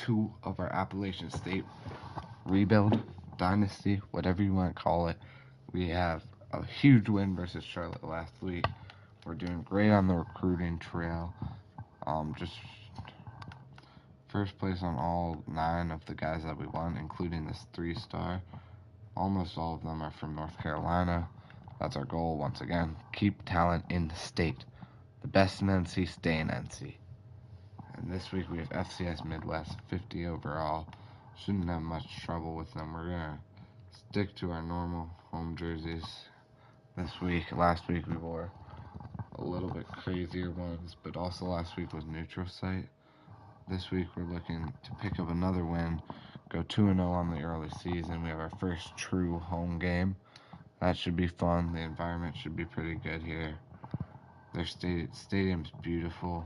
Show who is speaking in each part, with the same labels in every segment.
Speaker 1: 2 of our Appalachian State rebuild, dynasty, whatever you want to call it. We have a huge win versus Charlotte last week. We're doing great on the recruiting trail. Just first place on all 9 of the guys that we want, including this 3-star. Almost all of them are from North Carolina. That's our goal, once again. Keep talent in the state. The best in NC, stay in NC. And this week we have FCS Midwest, 50 overall. Shouldn't have much trouble with them. We're going to stick to our normal home jerseys this week. Last week we wore a little bit crazier ones, but also last week was neutral site. This week we're looking to pick up another win, go 2-0 on the early season. We have our first true home game. That should be fun. The environment should be pretty good here. Their stadium's beautiful.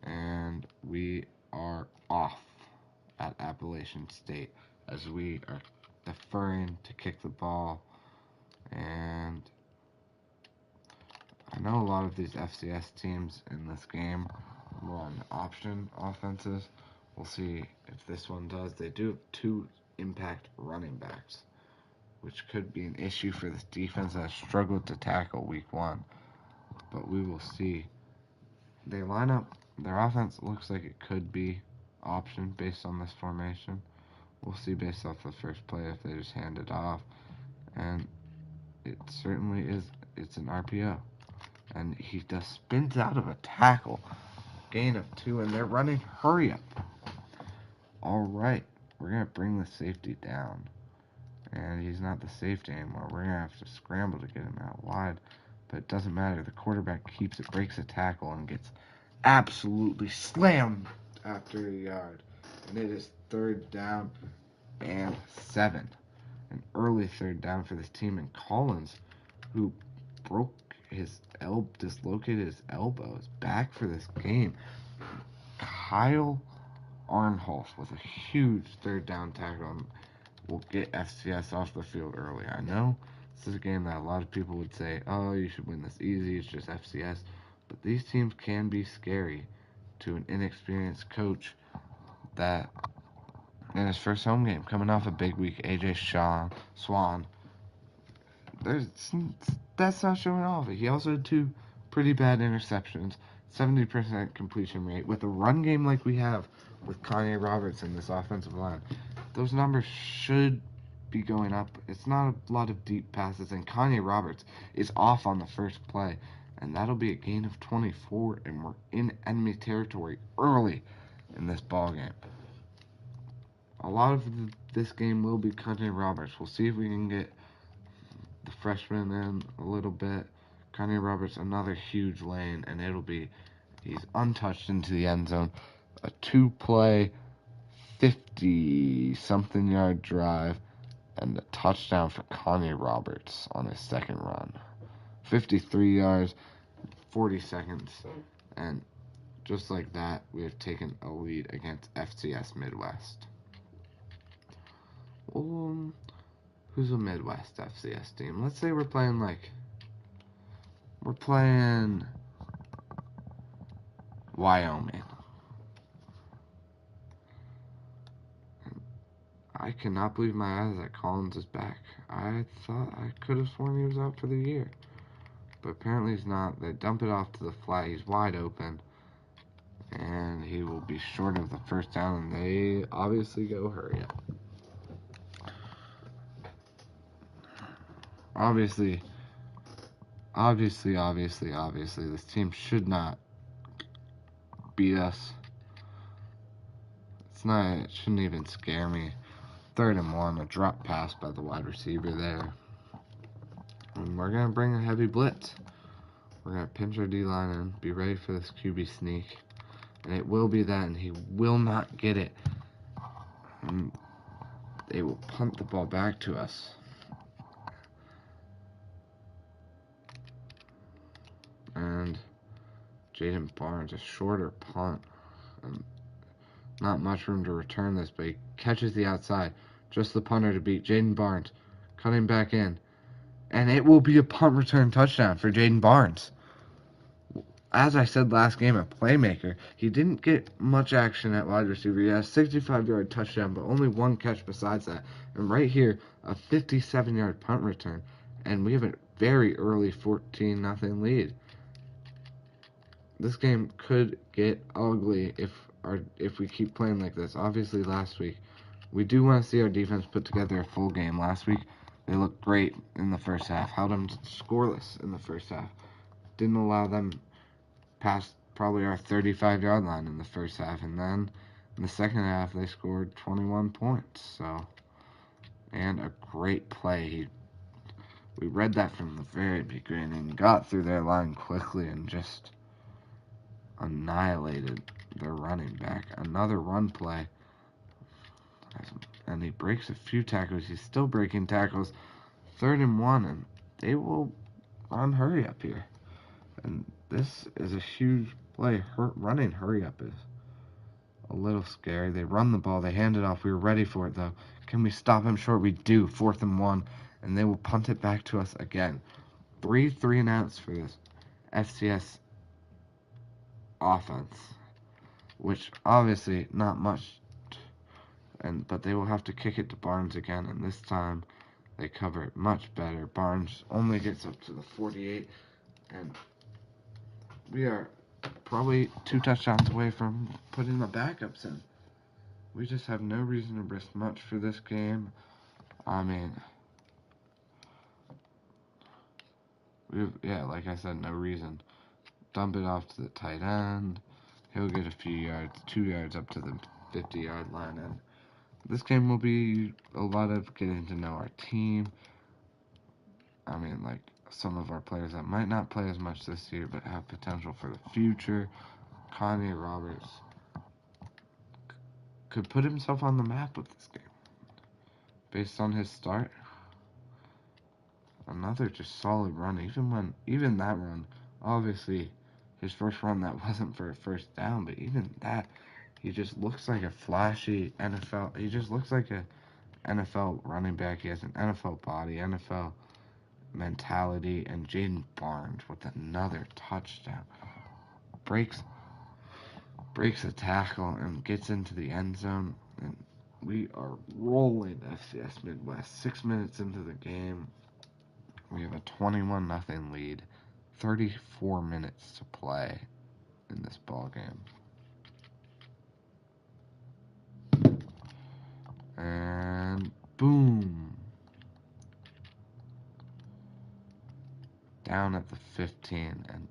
Speaker 1: And we are off at Appalachian State as we are deferring to kick the ball. And I know a lot of these FCS teams in this game run option offenses. We'll see if this one does. They do have 2 impact running backs, which could be an issue for this defense that has struggled to tackle week 1. But we will see. They line up. Their offense looks like it could be option based on this formation. We'll see based off the first play if they just hand it off. And it certainly is. It's an RPO. And he just spins out of a tackle. Gain of 2, and they're running hurry up. All right. We're going to bring the safety down. And he's not the safety anymore. We're going to have to scramble to get him out wide. But it doesn't matter. The quarterback keeps it, breaks a tackle, and gets absolutely slammed after a yard. And it is 3rd down and 7. An early 3rd down for this team. And Collins, who dislocated his elbow, is back for this game. Kyle Arnholz with a huge 3rd down tackle will get FCS off the field early. I know this is a game that a lot of people would say, oh, you should win this easy, it's just FCS. But these teams can be scary to an inexperienced coach that in his first home game, coming off a big week, AJ Swan, that's not showing off. He also had 2 pretty bad interceptions, 70% completion rate. With a run game like we have with Kanye Roberts in this offensive line, those numbers should be going up. It's not a lot of deep passes, and Kanye Roberts is off on the first play, and that'll be a gain of 24, and we're in enemy territory early in this ball game. A lot of this game will be Kanye Roberts. We'll see if we can get the freshman in a little bit. Kanye Roberts, another huge lane, and he's untouched into the end zone. A 2-play, 50-something yard drive, and a touchdown for Kanye Roberts on his second run. 53 yards, 40 seconds, and just like that, we have taken a lead against FCS Midwest. Who's a Midwest FCS team? Let's say we're playing Wyoming. I cannot believe my eyes that Collins is back. I thought I could have sworn he was out for the year. But apparently he's not. They dump it off to the flat. He's wide open. And he will be short of the first down. And they obviously go hurry up. Obviously, this team should not beat us. It shouldn't even scare me. 3rd and 1, a drop pass by the wide receiver there. And we're going to bring a heavy blitz. We're going to pinch our D-line and be ready for this QB sneak. And it will be that, and he will not get it. And they will punt the ball back to us. And Jaden Barnes, a shorter punt. And not much room to return this, but he catches the outside. Just the punter to beat. Jaden Barnes cutting back in. And it will be a punt return touchdown for Jaden Barnes. as I said last game, a playmaker. He didn't get much action at wide receiver. He has a 65-yard touchdown, but only one catch besides that. And right here, a 57-yard punt return. And we have a very early 14-0 lead. This game could get ugly if we keep playing like this. Obviously, last week, we do want to see our defense put together a full game. Last week, they looked great in the first half. Held them scoreless in the first half. Didn't allow them past probably our 35-yard line in the first half, and then in the second half they scored 21 points. So, and a great play. We read that from the very beginning, got through their line quickly and just annihilated their running back. Another run play, and he breaks a few tackles. He's still breaking tackles. 3rd and 1, and they will run hurry up here. And this is a huge play. Running hurry up is a little scary. They run the ball. They hand it off. We were ready for it, though. Can we stop him short? We do. 4th and 1, and they will punt it back to us again. 3-and-outs for this FCS offense, which obviously not much, but they will have to kick it to Barnes again, and this time they cover it much better. Barnes only gets up to the 48, and we are probably 2 touchdowns away from putting the backups in. We just have no reason to risk much for this game. I mean, like I said, no reason. Dump it off to the tight end. He'll get a few yards, 2 yards up to the 50-yard line. And this game will be a lot of getting to know our team. I mean, like some of our players that might not play as much this year but have potential for the future. Kanye Roberts could put himself on the map with this game based on his start. Another just solid run. Even that run, obviously his first run, that wasn't for a first down, but even that, he just looks like a flashy NFL. He just looks like a NFL running back. He has an NFL body, NFL mentality, and Jaden Barnes with another touchdown. Breaks a tackle and gets into the end zone, and we are rolling FCS Midwest. 6 minutes into the game, we have a 21-0 lead. 34 minutes to play in this ball game. And boom. Down at the 15, and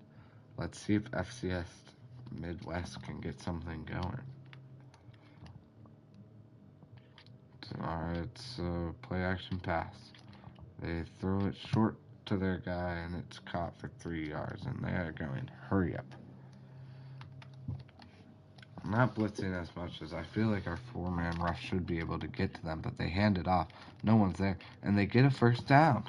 Speaker 1: let's see if FCS Midwest can get something going. Alright, it's a play action pass. They throw it short to their guy, and it's caught for 3 yards, and they are going, hurry up. I'm not blitzing as much as I feel like our 4-man rush should be able to get to them, but they hand it off. No one's there, and they get a first down.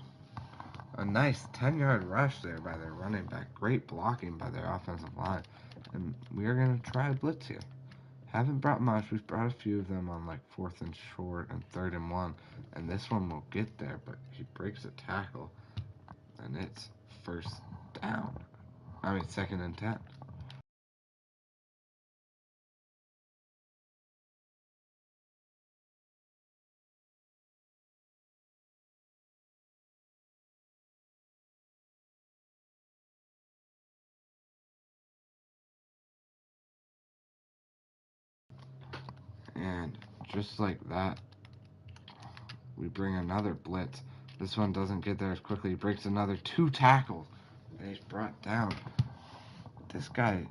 Speaker 1: A nice 10-yard rush there by their running back. Great blocking by their offensive line. And we are going to try a blitz here. Haven't brought much. We've brought a few of them on like 4th and short and 3rd and 1. And this one will get there, but he breaks a tackle. And it's first down. 2nd and 10. And just like that, we bring another blitz. This one doesn't get there as quickly. He breaks another 2 tackles. And he's brought down. This guy,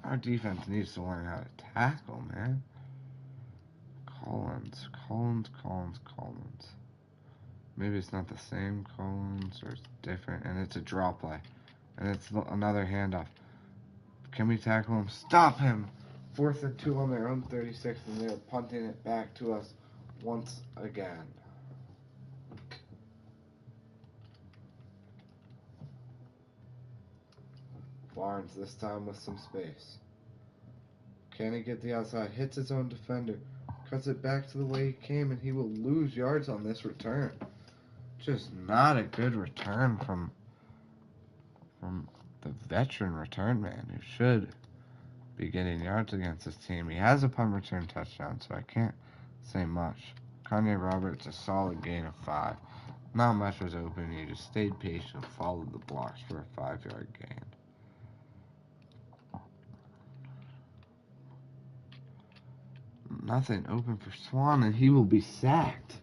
Speaker 1: our defense needs to learn how to tackle, man. Collins. Maybe it's not the same Collins, or it's different, and it's a draw play. And it's another handoff. Can we tackle him? Stop him! 4th and 2 on their own 36, and they're punting it back to us once again. Barnes this time with some space. Can he get the outside? Hits his own defender. Cuts it back to the way he came, and he will lose yards on this return. Just not a good return from the veteran return man who should be getting yards against this team. He has a punt return touchdown, so I can't say much. Kanye Roberts, a solid gain of 5. Not much was open. He just stayed patient, followed the blocks for a 5-yard gain. Nothing open for Swan, and he will be sacked.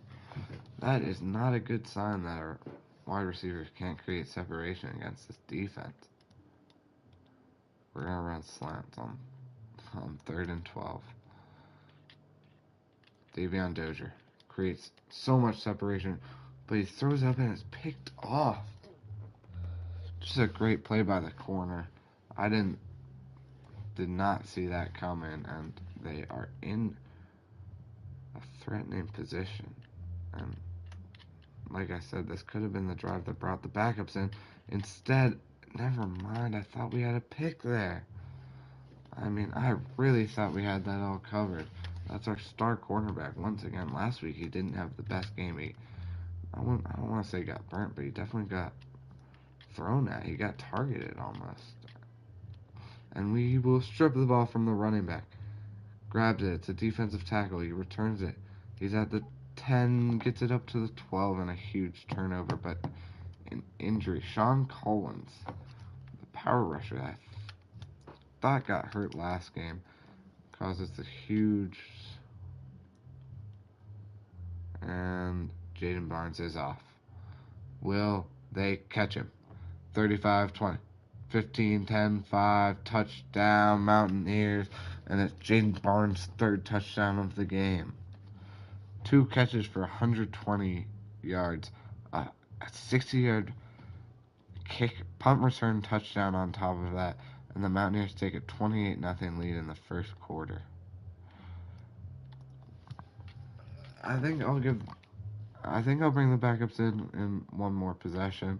Speaker 1: That is not a good sign that our wide receivers can't create separation against this defense. We're going to run slants on 3rd and 12. Davion Dozier creates so much separation, but he throws up and it's picked off. Just a great play by the corner. I did not see that coming, and they are in a threatening position. And like I said, this could have been the drive that brought the backups in. Instead, never mind, I thought we had a pick there. I mean, I really thought we had that all covered. That's our star cornerback. Once again, last week he didn't have the best game. I don't want to say got burnt, but he definitely got thrown at. He got targeted almost. And we will strip the ball from the running back. Grabs it. It's a defensive tackle. He returns it. He's at the 10, gets it up to the 12, and a huge turnover, but an injury. Sean Collins, the power rusher that I thought got hurt last game, causes the huge... And Jaden Barnes is off. Will they catch him? 35-20. 15-10-5. Touchdown, Mountaineers. And it's Jaden Barnes' 3rd touchdown of the game. 2 catches for 120 yards. A 60-yard kick, punt return touchdown on top of that. And the Mountaineers take a 28-0 lead in the first quarter. I think I'll bring the backups in one more possession.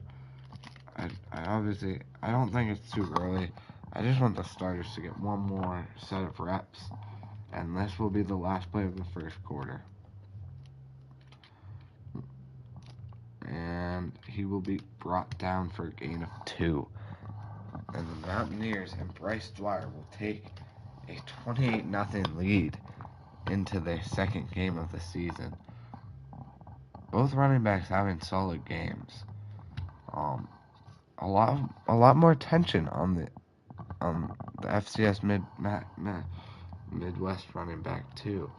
Speaker 1: I don't think it's too early. I just want the starters to get one more set of reps, and this will be the last play of the first quarter. And he will be brought down for a gain of 2. And the Mountaineers and Bryce Dwyer will take a 28-0 lead into their second game of the season. Both running backs having solid games. A lot more tension on the FCS Midwest running back too.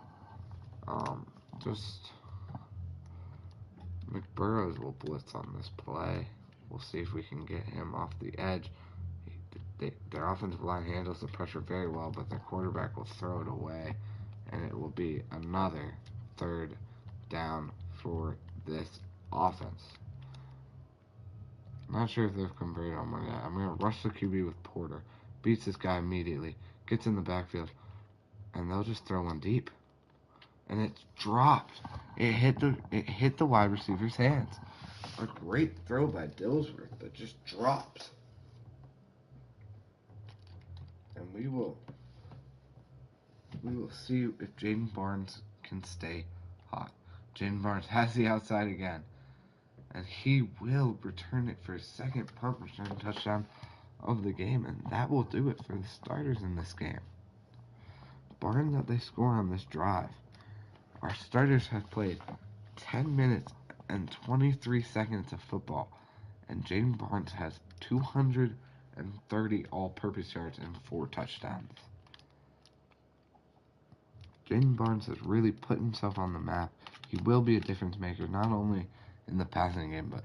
Speaker 1: Just McBurrows will blitz on this play. We'll see if we can get him off the edge. Their offensive line handles the pressure very well, but their quarterback will throw it away, and it will be another 3rd down for this offense. Not sure if they've converted on one yet. I'm going to rush the QB with Porter. Beats this guy immediately. Gets in the backfield. And they'll just throw one deep. And it's dropped. It hit the wide receiver's hands. A great throw by Dillsworth, but just dropped. And we will see if Jaden Barnes can stay hot. Jaden Barnes has the outside again. And he will return it for his 2nd punt return touchdown of the game. And that will do it for the starters in this game. Barring that they score on this drive, our starters have played 10 minutes and 23 seconds of football. And Jaden Barnes has 230 all-purpose yards and 4 touchdowns. Jaden Barnes has really put himself on the map. He will be a difference maker, not only in the passing game, but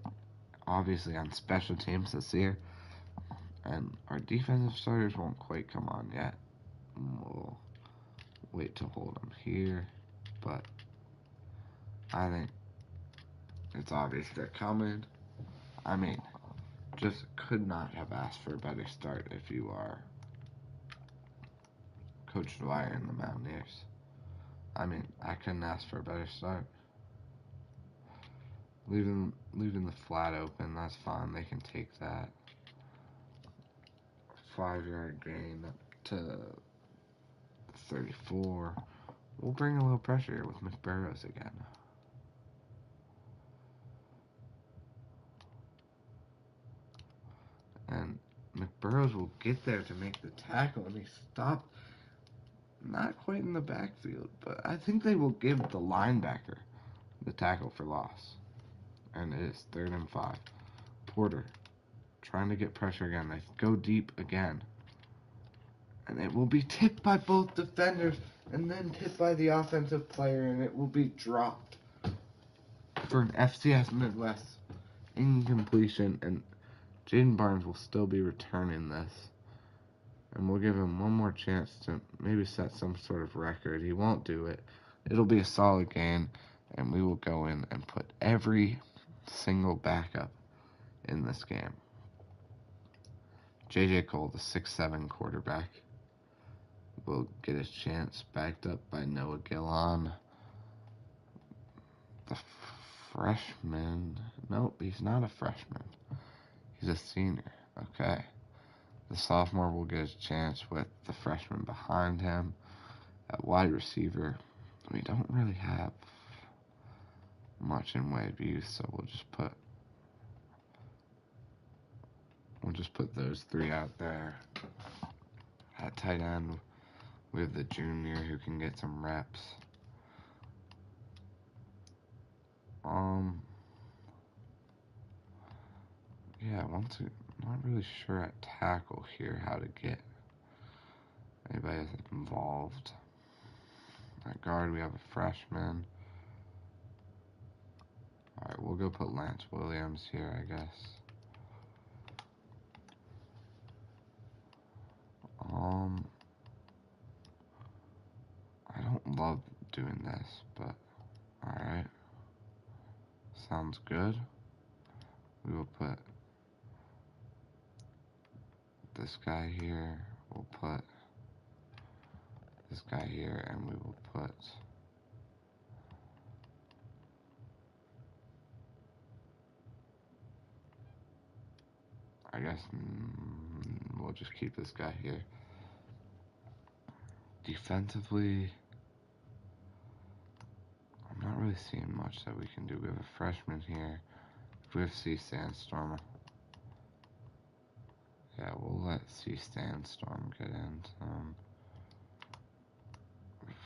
Speaker 1: obviously on special teams this year. And our defensive starters won't quite come on yet. We'll wait to hold them here, but I think it's obvious they're coming. I mean, just could not have asked for a better start if you are Coach Dwyer and the Mountaineers. I mean, I couldn't ask for a better start. Leaving the flat open, that's fine. They can take that. 5-yard gain up to 34. We'll bring a little pressure here with McBurrows again. And Burrows will get there to make the tackle, and he stopped not quite in the backfield, but I think they will give the linebacker the tackle for loss. And it is 3rd and 5. Porter trying to get pressure again. They go deep again. And it will be tipped by both defenders and then tipped by the offensive player, and it will be dropped for an FCS Midwest incompletion, and Jaden Barnes will still be returning this. And we'll give him one more chance to maybe set some sort of record. He won't do it. It'll be a solid game, and we will go in and put every single backup in this game. J.J. Cole, the 6'7" quarterback, will get his chance, backed up by Noah Gillon. The freshman. Nope, he's not a freshman. He's a senior. Okay. The sophomore will get his chance with the freshman behind him. At wide receiver, we don't really have much in way of use, so we'll just put those 3 out there. At tight end, we have the junior who can get some reps. Yeah, not really sure at tackle here how to get anybody involved. At guard, we have a freshman. Alright, we'll go put Lance Williams here, I guess. I don't love doing this, but alright. Sounds good. We will put this guy here. We'll put this guy here, and we will put I guess we'll just keep this guy here. Defensively, I'm not really seeing much that we can do. We have a freshman here. If we have C Sandstorm, yeah, we'll let C Sandstorm get in.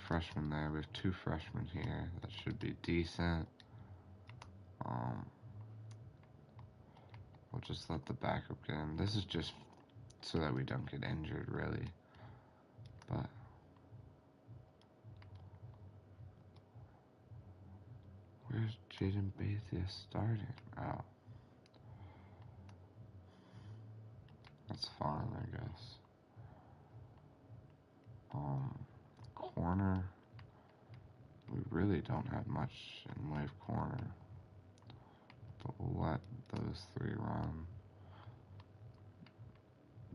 Speaker 1: Freshman there. We have 2 freshmen here. That should be decent. We'll just let the backup get in. This is just so that we don't get injured, really. But where's Jaden Bethia starting? Oh. That's fine, I guess. Corner. We really don't have much in way of corner. But we'll let those 3 run.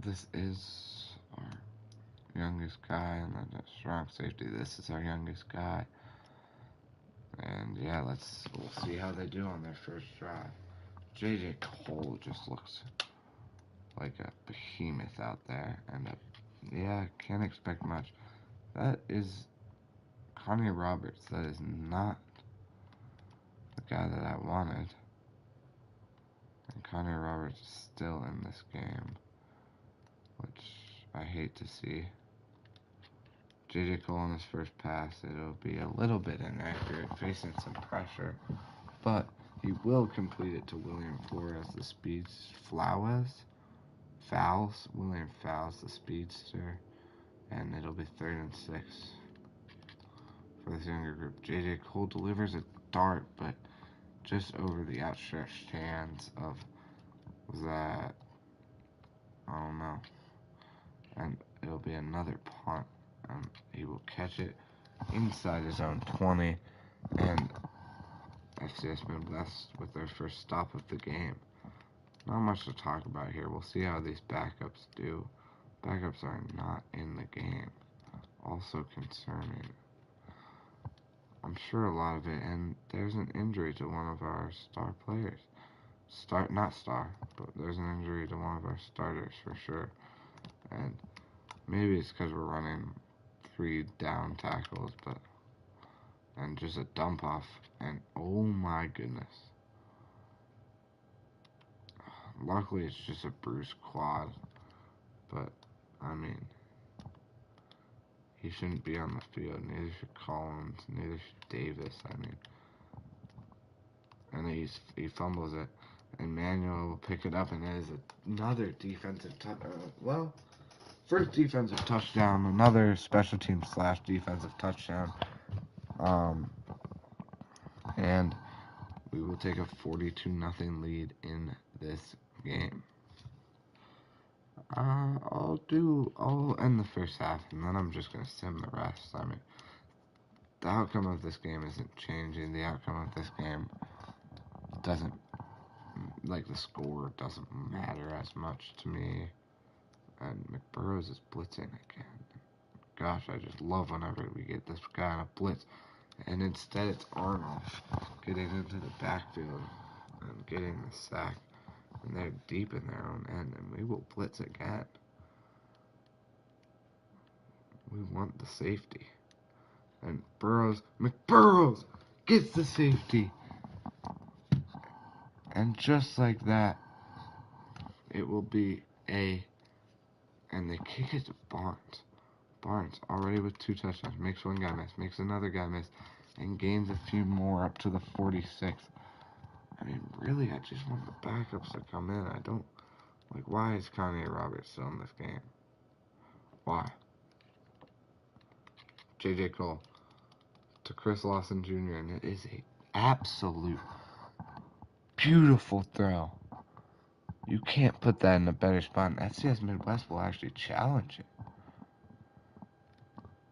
Speaker 1: This is our youngest guy, and then a strong safety. This is our youngest guy. And yeah, we'll see how they do on their first drive. J.J. Cole just looks like a behemoth out there, and yeah, can't expect much. That is Connie Roberts. That is not the guy that I wanted. And Connie Roberts is still in this game, which I hate to see. J.J. Cole on his first pass, it'll be a little bit inaccurate, facing some pressure, but he will complete it to William Flores, the William Fowles, the speedster, and it'll be 3rd and 6 for this younger group. J.J. Cole delivers a dart, but just over the outstretched hands of that, I don't know, and it'll be another punt. He will catch it inside his own 20, and FCS Midwest with their first stop of the game. Not much to talk about here. We'll see how these backups do. Backups are not in the game. Also concerning. I'm sure a lot of it, and there's an injury to one of our star players. Not star, but there's an injury to one of our starters for sure. And maybe it's because we're running 3 down tackles, and just a dump off, and oh my goodness. Luckily, it's just a bruised quad, but, I mean, he shouldn't be on the field. Neither should Collins. Neither should Davis. I mean, and he fumbles it. And Manuel will pick it up, and it is another defensive first defensive touchdown, another special team / defensive touchdown. And we will take a 42-0 lead in this game. I'll end the first half, and then I'm just going to sim the rest. I mean, the outcome of this game isn't changing. The outcome of this game doesn't, like, the score doesn't matter as much to me. And McBurrows is blitzing again. Gosh, I just love whenever we get this guy on a blitz. And instead it's Arnold getting into the backfield and getting the sack. And they're deep in their own end, and we will blitz again. We want the safety. And McBurrows gets the safety. And just like that, it will be and they kick it to Barnes. Barnes, already with 2 touchdowns, makes one guy miss, makes another guy miss, and gains a few more up to the 46. I mean, really, I just want the backups to come in. I don't, why is Kanye Roberts still in this game? Why? J.J. Cole to Chris Lawson Jr., and it is a absolute beautiful throw. You can't put that in a better spot. And FCS Midwest will actually challenge it.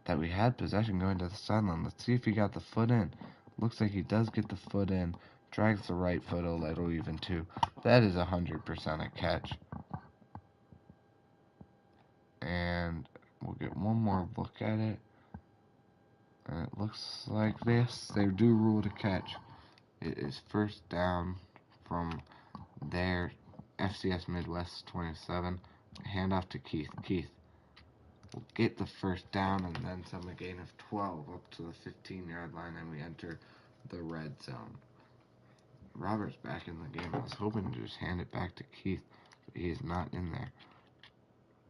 Speaker 1: That we had possession going to the sideline. Let's see if he got the foot in. Looks like he does get the foot in. Drags the right foot a little even too. That is 100% a catch. And we'll get one more look at it. And it looks like this. They do rule the catch. It is first down from their FCS Midwest 27. Handoff to Keith. Keith will get the first down and then some, a gain of 12 up to the 15-yard line, and we enter the red zone. Roberts back in the game. I was hoping to just hand it back to Keith, but he is not in there.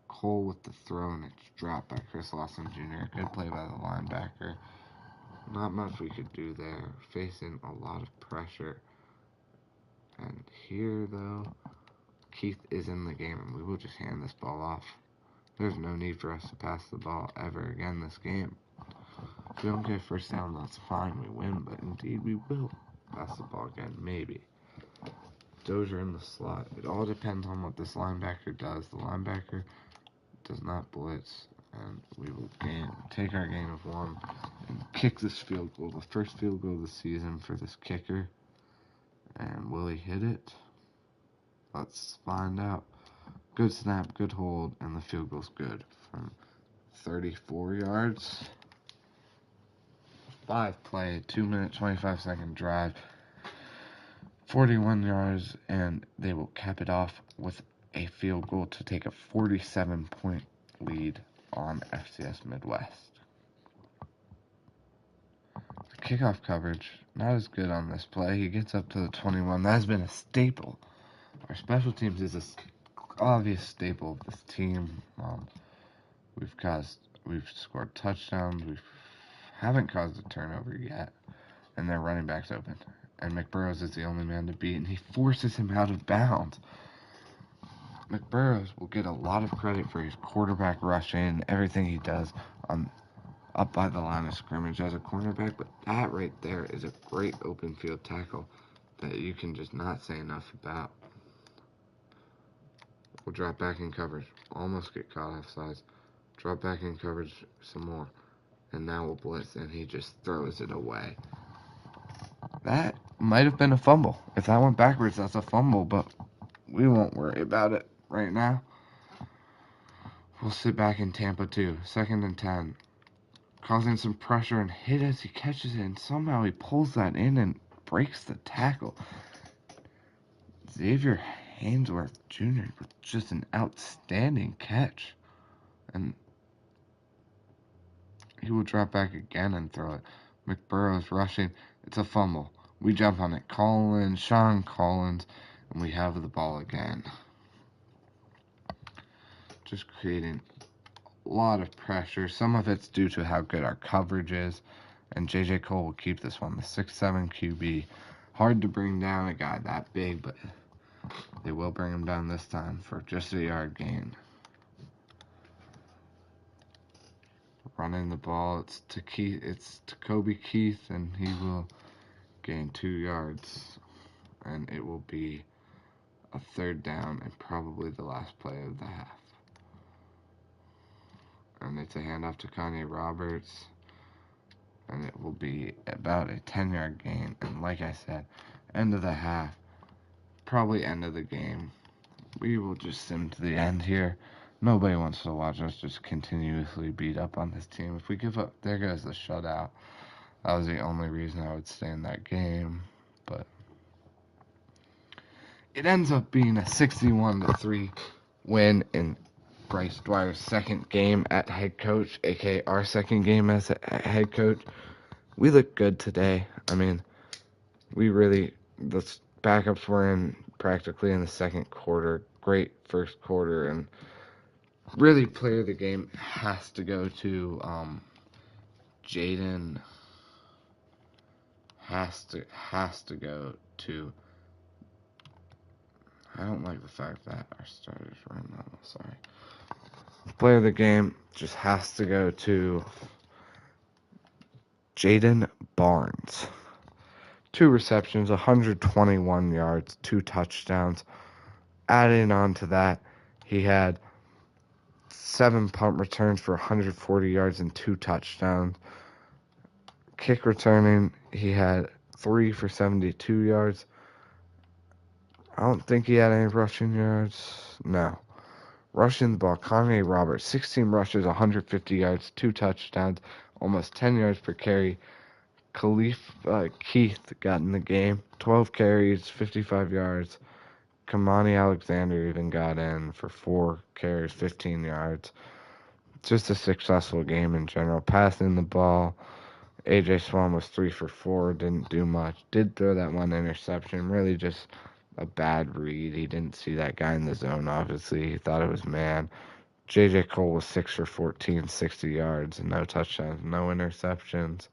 Speaker 1: Cole with the throw, and it's dropped by Chris Lawson Jr. Good play by the linebacker. Not much we could do there. Facing a lot of pressure. And here, though, Keith is in the game, and we will just hand this ball off. There's no need for us to pass the ball ever again this game. If we don't get first down, that's fine. We win, but indeed we will pass the ball again, maybe. Dozier in the slot. It all depends on what this linebacker does. The linebacker does not blitz, and we will take our gain of 1 and kick this field goal. The first field goal of the season for this kicker. And will he hit it? Let's find out. Good snap, good hold, and the field goal's good from 34 yards. 5-play, 2-minute, 25-second drive, 41 yards, and they will cap it off with a field goal to take a 47-point lead on FCS Midwest. The kickoff coverage, not as good on this play. He gets up to the 21. That has been a staple. Our special teams is an obvious staple of this team. We've scored touchdowns. We haven't caused a turnover yet, and their running back's open. And McBurrows is the only man to beat, and he forces him out of bounds. McBurrows will get a lot of credit for his quarterback rushing and everything he does up by the line of scrimmage as a cornerback, but that right there is a great open field tackle that you can just not say enough about. We'll drop back in coverage. Almost get caught off sides. Drop back in coverage some more. And now we'll blitz, and he just throws it away. That might have been a fumble. If that went backwards, that's a fumble, but we won't worry about it right now. We'll sit back in Tampa 2. 2nd and 10. Causing some pressure and hit as he catches it, and somehow he pulls that in and breaks the tackle. Xavier Hainsworth Jr. with just an outstanding catch. And he will drop back again and throw it. McBurrows rushing. It's a fumble. We jump on it. Sean Collins, and we have the ball again. just creating a lot of pressure. Some of it's due to how good our coverage is, and J.J. Cole will keep this one. The 6'7" QB. Hard to bring down a guy that big, but they will bring him down this time for just a yard gain. Running the ball, it's to Kobe Keith, and he will gain 2 yards, and it will be a 3rd down and probably the last play of the half. And it's a handoff to Kanye Roberts, and it will be about a 10-yard gain. And like I said, end of the half, probably end of the game. We will just sim to the end here. Nobody wants to watch us just continuously beat up on this team. If we give up, there goes the shutout. That was the only reason I would stay in that game. But it ends up being a 61-3 win in Bryce Dwyer's second game at head coach, aka our second game as a head coach. We look good today. I mean, the backups were in practically in the second quarter. Great first quarter, and really player of the game has to go to Jaden. Has to go to. I don't like the fact that our starters were in that. Sorry. Player of the game just has to go to Jaden Barnes. 2 receptions, 121 yards, 2 touchdowns. Adding on to that, he had 7 punt returns for 140 yards and 2 touchdowns. Kick returning, he had 3 for 72 yards. I don't think he had any rushing yards. No. Rushing the ball, Kanye Roberts, 16 rushes, 150 yards, 2 touchdowns, almost 10 yards per carry. Keith got in the game, 12 carries, 55 yards. Kamani Alexander even got in for 4 carries, 15 yards. Just a successful game in general. Passing the ball, A.J. Swan was 3 for 4, didn't do much. Did throw that 1 interception, really just a bad read. He didn't see that guy in the zone, obviously. He thought it was man. J.J. Cole was 6 for 14, 60 yards, and no touchdowns, no interceptions.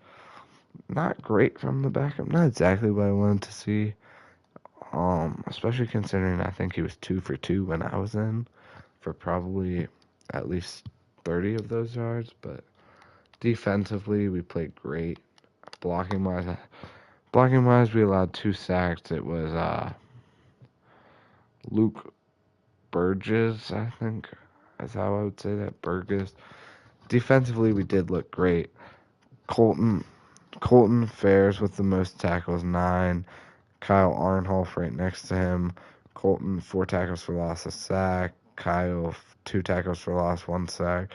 Speaker 1: Not great from the backup. Not exactly what I wanted to see. Especially considering I think he was 2 for 2 when I was in for probably at least 30 of those yards. But defensively, we played great. Blocking wise, we allowed 2 sacks. It was Luke Burgess, I think. That's how I would say that. Burgess. Defensively, we did look great. Colton Fares with the most tackles, 9. Kyle Arnholf right next to him. Colton, 4 tackles for loss, a sack. Kyle, 2 tackles for loss, 1 sack.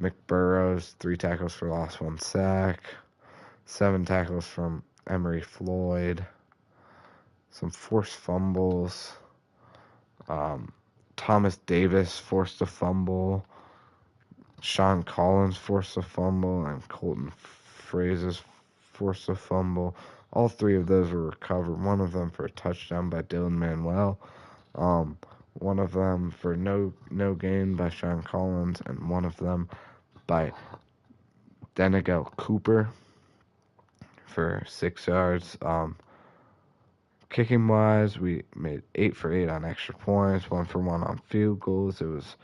Speaker 1: McBurrows, 3 tackles for loss, 1 sack. 7 tackles from Emery Floyd. Some forced fumbles. Thomas Davis forced a fumble. Sean Collins forced a fumble. And Colton Phrases forced a fumble. All 3 of those were recovered. One of them for a touchdown by Dylan Manuel. One of them for no gain by Sean Collins. And one of them by Denigel Cooper for 6 yards. Kicking wise, we made 8 for 8 on extra points, 1 for 1 on field goals. It was,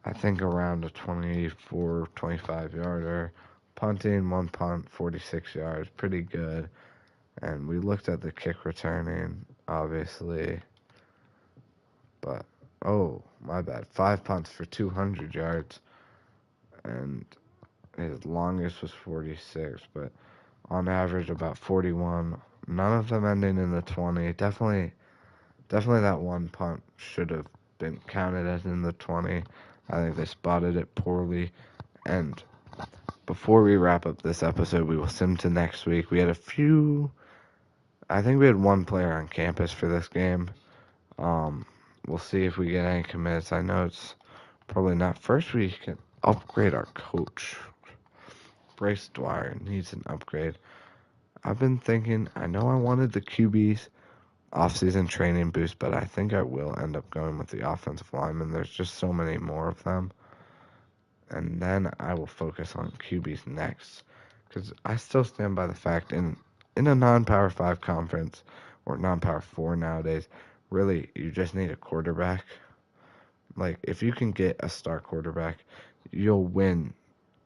Speaker 1: I think, around a 24, 25 yarder. Punting, 1 punt, 46 yards, pretty good. And we looked at the kick returning, obviously. But, oh, my bad. 5 punts for 200 yards. And his longest was 46, but on average about 41. None of them ending in the 20. Definitely that 1 punt should have been counted as in the 20. I think they spotted it poorly. And before we wrap up this episode, we will sim to next week. We had I think we had 1 player on campus for this game. We'll see if we get any commits. I know it's probably not. First, we can upgrade our coach. Bryce Dwyer needs an upgrade. I've been thinking, I know I wanted the QBs. off-season training boost, but I think I will end up going with the offensive lineman. There's just so many more of them. And then I will focus on QBs next. Because I still stand by the fact in a non-Power 5 conference, or non-Power 4 nowadays, really, you just need a quarterback. Like, if you can get a star quarterback, you'll win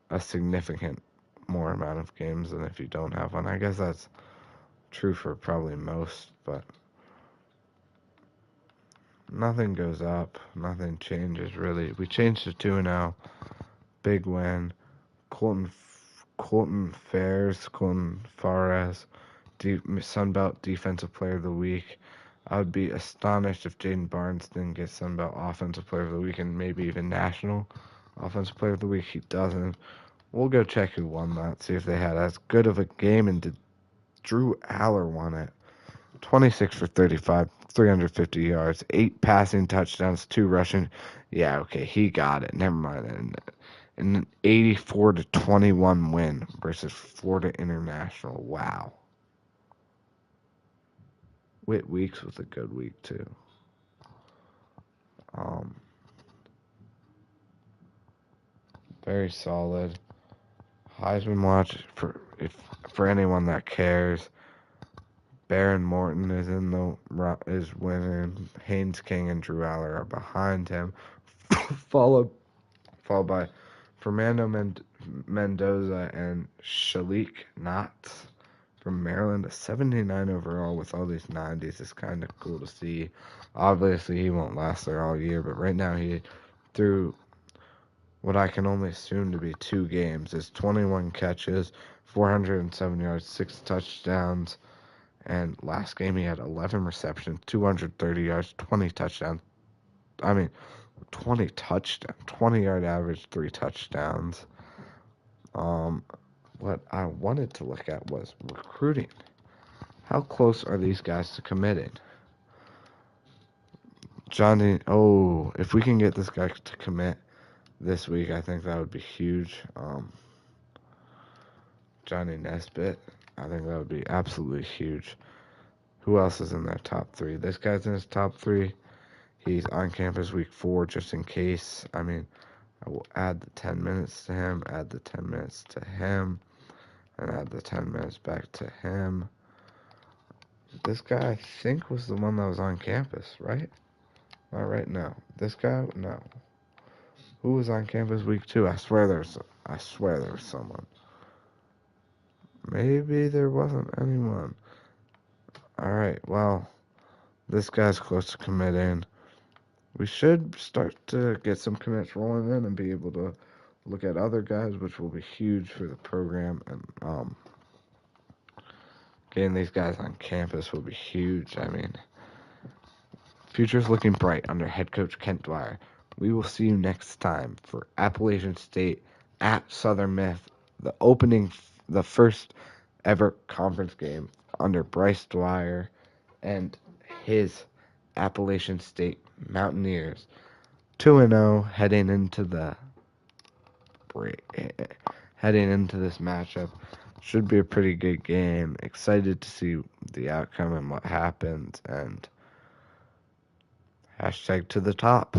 Speaker 1: a significant more amount of games than if you don't have one. I guess that's true for probably most, but nothing goes up. Nothing changes, really. We changed to 2-0. Big win. Colton Fares, Sunbelt Defensive Player of the Week. I would be astonished if Jaden Barnes didn't get Sunbelt Offensive Player of the Week and maybe even National Offensive Player of the Week. He doesn't. We'll go check who won that, see if they had as good of a game, and Drew Aller won it. 26 for 35, 350 yards, 8 passing touchdowns, 2 rushing. Yeah, okay, he got it. Never mind. And an 84-21 win versus Florida International. Wow. Whit Weeks was a good week too. Very solid. Heisman watch for anyone that cares. Baron Morton is winning. Haynes King and Drew Aller are behind him, followed by Fernando Mendoza and Shalik Knox from Maryland. A 79 overall with all these 90s is kind of cool to see. Obviously, he won't last there all year, but right now he threw what I can only assume to be 2 games. Is 21 catches, 407 yards, 6 touchdowns, and last game he had 11 receptions, 230 yards, 20 touchdowns. 20 touchdowns, 20-yard average, 3 touchdowns. What I wanted to look at was recruiting. How close are these guys to committing? If we can get this guy to commit this week, I think that would be huge. Johnny Nesbitt, I think that would be absolutely huge. Who else is in that top 3? This guy's in his top 3. He's on campus week 4 just in case. I will add the 10 minutes to him, add the 10 minutes to him, and add the 10 minutes back to him. This guy, I think, was the one that was on campus, right? All right, no. This guy, no. Who was on campus week 2? I swear there was someone. Maybe there wasn't anyone. All right, well, this guy's close to committing. We should start to get some commits rolling in and be able to look at other guys, which will be huge for the program. And getting these guys on campus will be huge. Future's looking bright under head coach Kent Dwyer. We will see you next time for Appalachian State at Southern Miss, the first ever conference game under Bryce Dwyer and his Appalachian State Mountaineers. 2-0 heading into this matchup. Should be a pretty good game. Excited to see the outcome and what happens, and #to the top.